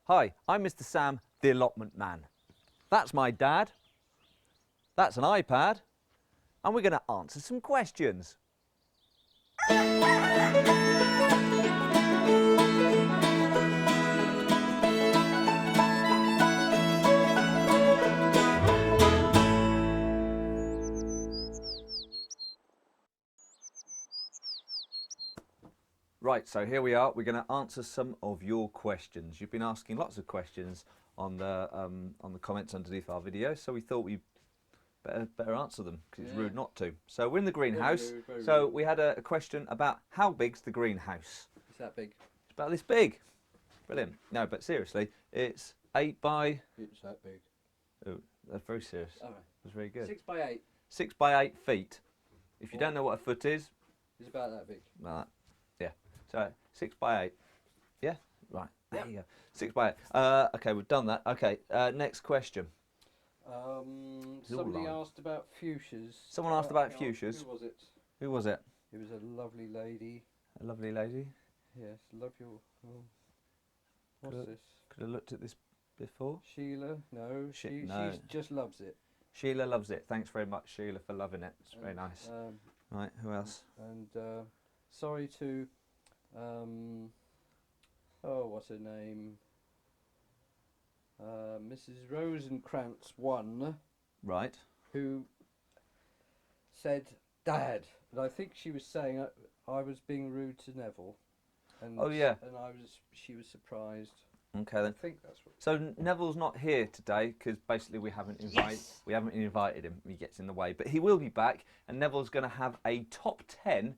Hi, I'm Mr. Sam, the allotment man. That's my dad. That's an iPad. And we're going to answer some questions. Right, so here we are. We're going to answer some of your questions. You've been asking lots of questions on the comments underneath our video, so we thought we'd better answer them because it's rude not to. So we're in the greenhouse. Very rude. We had a question about how big's the greenhouse? It's that big. It's about this big. Brilliant. No, but seriously, it's 8 by... It's that big. Oh, that's very serious. All right. That's very good. 6 by 8. 6 by 8 feet. If you don't know what a foot is... It's about that big. Like that. Yeah. So 6 by 8. Yeah? Right. There Yep. you go. 6 by 8. Okay, we've done that. Okay, next question. Somebody asked about fuchsias. Someone asked about fuchsias. Who was it? Who was it? It was a lovely lady. A lovely lady? Yes, love your... what's this? Could have looked at this before. Sheila? No, she just loves it. Sheila loves it. Thanks very much, Sheila, for loving it. It's very nice. Right, who else? And sorry to... oh, what's her name? Mrs. Rosenkrantz 1. Right. Who said, Dad. And I think she was saying I was being rude to Neville. And, oh, yeah. And she was surprised. Okay, then. I think that's what... So Neville's not here today because basically we haven't invited him. He gets in the way. But he will be back, and Neville's going to have a top 10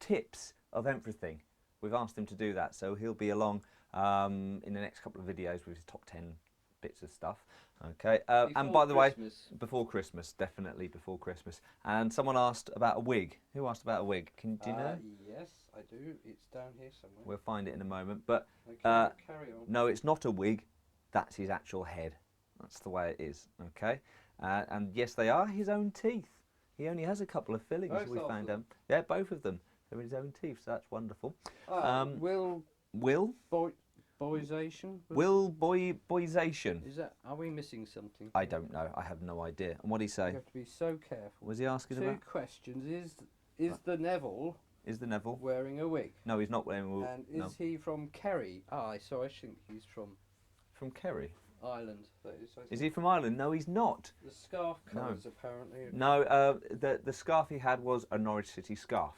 tips of everything. We've asked him to do that, so he'll be along in the next couple of videos with his top 10 bits of stuff. Okay, and by the way, before Christmas, definitely before Christmas. And someone asked about a wig. Who asked about a wig? Do you know? Yes, I do. It's down here somewhere. We'll find it in a moment. But okay, carry on. No, it's not a wig. That's his actual head. That's the way it is. Okay, and yes, they are his own teeth. He only has a couple of fillings. Both we of found them. Yeah, both of them. They're his own teeth. So that's wonderful. Boyzation? Boyzation. Is that? Are we missing something? I don't know. I have no idea. And what did he say? You have to be so careful. Was he asking about? 2 questions. Is the Neville? Is the Neville wearing a wig? No, he's not wearing a wig. And is he from Kerry? So I think he's from Kerry. Ireland. Is he from Ireland? No, he's not. The scarf colours apparently. No, the scarf he had was a Norwich City scarf.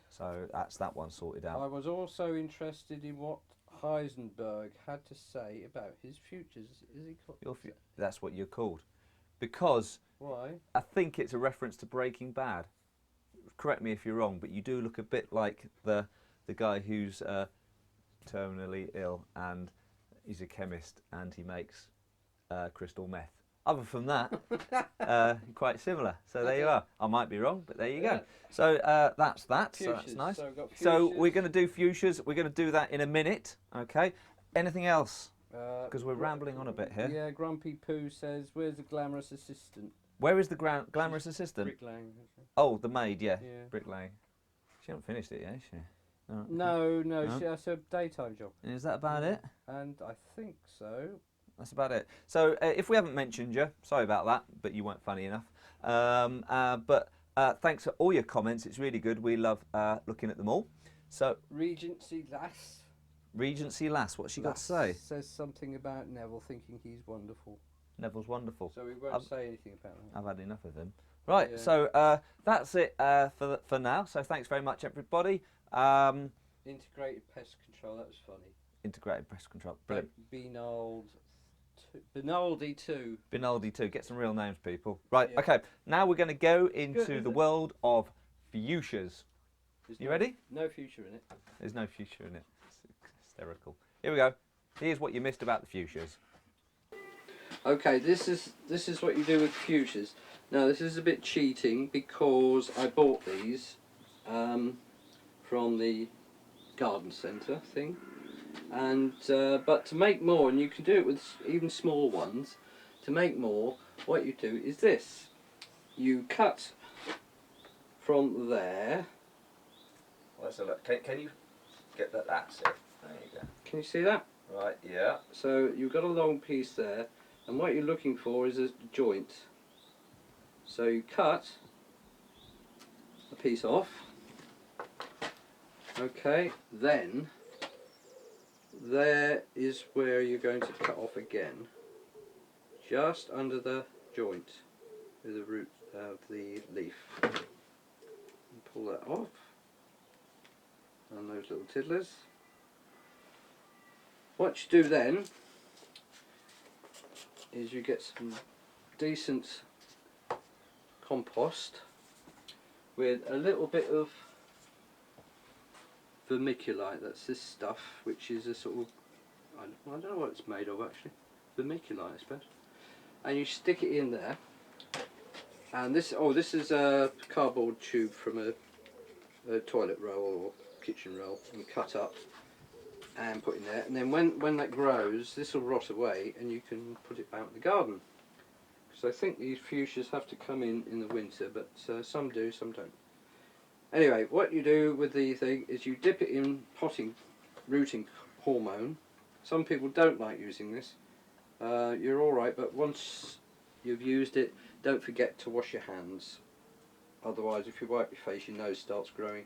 So that's that one sorted out. I was also interested in what Heisenberg had to say about his futures. Is he called? That's what you're called. Because... Why? I think it's a reference to Breaking Bad. Correct me if you're wrong, but you do look a bit like the guy who's terminally ill and he's a chemist and he makes crystal meth. Other from that, quite similar. So there you are. I might be wrong, but there you go. So that's that. Fuchsias. So that's nice. So we're going to do fuchsias. We're going to do that in a minute. Okay. Anything else? Because we're rambling on a bit here. Yeah. Grumpy Poo says, "Where's the glamorous assistant?" Where is the glamorous assistant? Bricklaying. Oh, the maid. Yeah. Bricklaying. She hasn't finished it yet, has she? No. She has a daytime job. Is that about it? And I think so. That's about it. So if we haven't mentioned you, sorry about that, but you weren't funny enough. But thanks for all your comments. It's really good. We love looking at them all. So Regency Lass. Regency Lass, what's she got to say? Says something about Neville thinking he's wonderful. Neville's wonderful. So we won't say anything about that. I've had enough of him. Right, yeah. So that's it for now. So thanks very much, everybody. Integrated pest control, that was funny. Integrated pest control, brilliant. Benaldi 2. Benaldi 2. Get some real names, people. Right, okay. Now we're going to go into the world of fuchsias. You ready? No future in it. There's no future in it. It's hysterical. Here we go. Here's what you missed about the fuchsias. Okay, this is what you do with fuchsias. Now this is a bit cheating because I bought these from the garden centre thing. And but to make more, and you can do it with even small ones, to make more, what you do is this. You cut from there. Let's have a look. Can you get that? That's it. There you go. Can you see that? Right, yeah. So you've got a long piece there, and what you're looking for is a joint. So you cut a piece off. Okay, then there is where you're going to cut off again, just under the joint with the root of the leaf. And pull that off, and those little tiddlers. What you do then is you get some decent compost with a little bit of vermiculite. That's this stuff, which is a sort of, I don't know what it's made of actually. Vermiculite, I suppose. And you stick it in there. And this, this is a cardboard tube from a toilet roll or kitchen roll, and cut up and put in there. And then when that grows, this will rot away, and you can put it out in the garden. Because I think these fuchsias have to come in the winter, but some do, some don't. Anyway, what you do with the thing is you dip it in potting rooting hormone. Some people don't like using this. You're alright, but once you've used it, don't forget to wash your hands. Otherwise, if you wipe your face, your nose starts growing.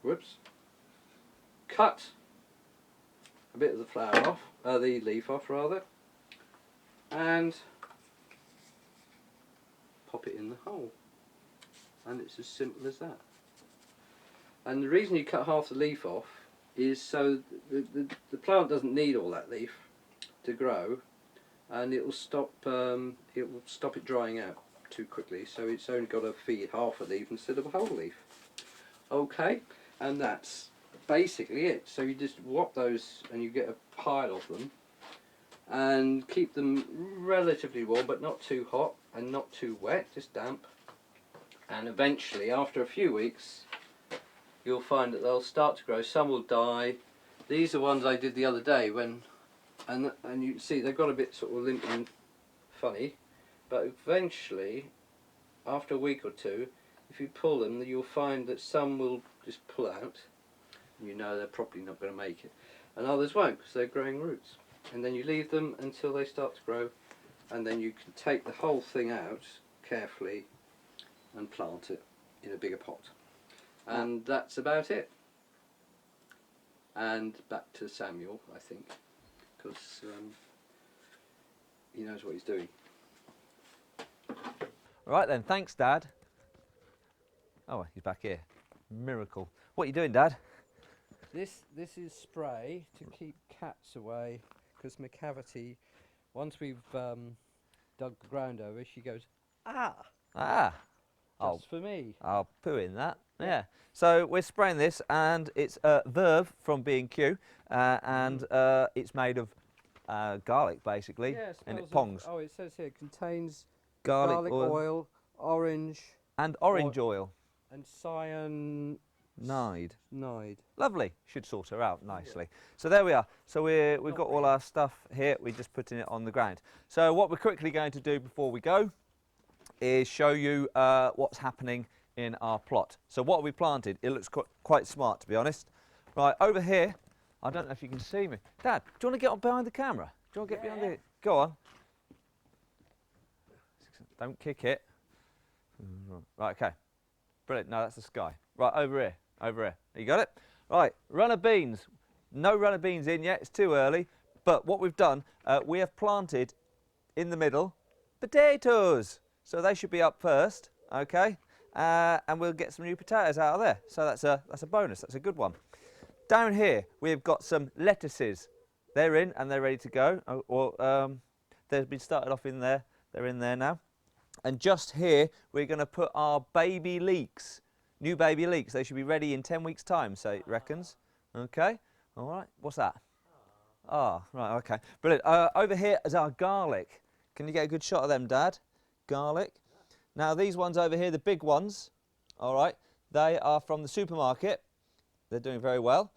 Whoops. Cut a bit of the flower off, the leaf off rather, and pop it in the hole. And it's as simple as that. And the reason you cut half the leaf off is so the plant doesn't need all that leaf to grow, and it will stop it drying out too quickly. So it's only got to feed half a leaf instead of a whole leaf. Okay, and that's basically it. So you just whop those, and you get a pile of them, and keep them relatively warm, but not too hot and not too wet, just damp. And eventually, after a few weeks, you'll find that they'll start to grow. Some will die. These are ones I did the other day and you see they've got a bit sort of limp and funny, but eventually, after a week or two, if you pull them, you'll find that some will just pull out. You know they're probably not going to make it, and others won't because they're growing roots. And then you leave them until they start to grow, and then you can take the whole thing out carefully and plant it in a bigger pot. And that's about it. And back to Samuel, I think, because he knows what he's doing. Right then, thanks Dad. Oh, he's back here. Miracle. What are you doing, Dad? This is spray to keep cats away, because McCavity, once we've dug the ground over, she goes, ah! Ah. Just for me. I'll poo in that. Yeah. So we're spraying this, and it's Verve from B&Q, and it's made of garlic basically, Yeah, and it pongs. Oh, it says here it contains Garlic oil, orange, and orange oil. and cyanide. Lovely. Should sort her out nicely. Yeah. So there we are. So we've got all our stuff here. We're just putting it on the ground. So what we're quickly going to do before we go is show you what's happening in our plot. So what have we planted? It looks quite smart, to be honest. Right, over here, I don't know if you can see me. Dad, do you want to get on behind the camera? Do you want to get behind the... Go on. Don't kick it. Right, okay. Brilliant. No, that's the sky. Right, over here. Over here. You got it? Right, runner beans. No runner beans in yet. It's too early. But what we've done, we have planted in the middle potatoes. So they should be up first, okay? And we'll get some new potatoes out of there. So that's a bonus. That's a good one. Down here, we've got some lettuces. They're in and they're ready to go. They've been started off in there. They're in there now. And just here, we're going to put our baby leeks. New baby leeks. They should be ready in 10 weeks' time, so it reckons. Okay. All right. What's that? Ah, right. Okay. Brilliant. Over here is our garlic. Can you get a good shot of them, Dad? Garlic. Now these ones over here, the big ones, all right, they are from the supermarket. They're doing very well.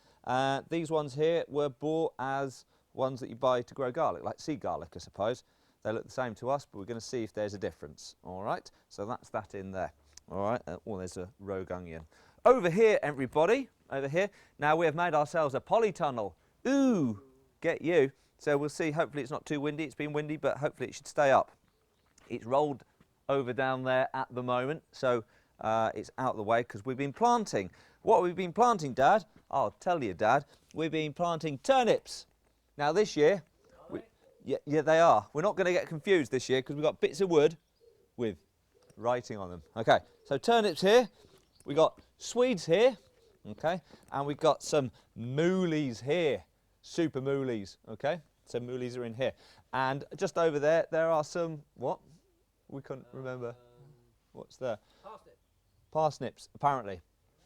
These ones here were bought as ones that you buy to grow garlic, like sea garlic, I suppose. They look the same to us, but we're going to see if there's a difference, all right? So that's that in there, all right? There's a rogue onion. Over here, everybody, over here, now we have made ourselves a polytunnel Ooh, get you. So we'll see. Hopefully it's not too windy. It's been windy, but hopefully it should stay up. It's rolled over down there at the moment, so it's out of the way because we've been planting. What have we been planting, Dad? I'll tell you, Dad. We've been planting turnips. Now this year, yeah, they are. We're not going to get confused this year because we've got bits of wood with writing on them. Okay, so turnips here. We've got Swedes here, okay, and we've got some moolies here, super moolies, okay. So moolies are in here, and just over there, there are some what? We couldn't remember. What's there? Parsnip. Parsnips, apparently.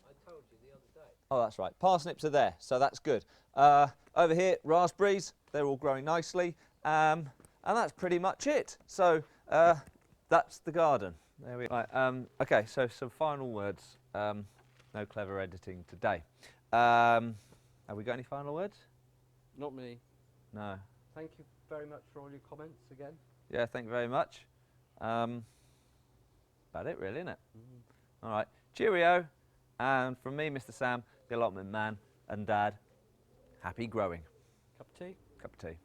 I told you the other day. Oh, that's right. Parsnips are there, so that's good. Over here, raspberries. They're all growing nicely, and that's pretty much it. So that's the garden. There we are. Right, okay, so some final words. No clever editing today. Have we got any final words? Not me. No. Thank you very much for all your comments again. Yeah, thank you very much. About it, really, isn't it? All right. Cheerio. And from me, Mr. Sam, the allotment man, and Dad, happy growing. Cup of tea? Cup of tea.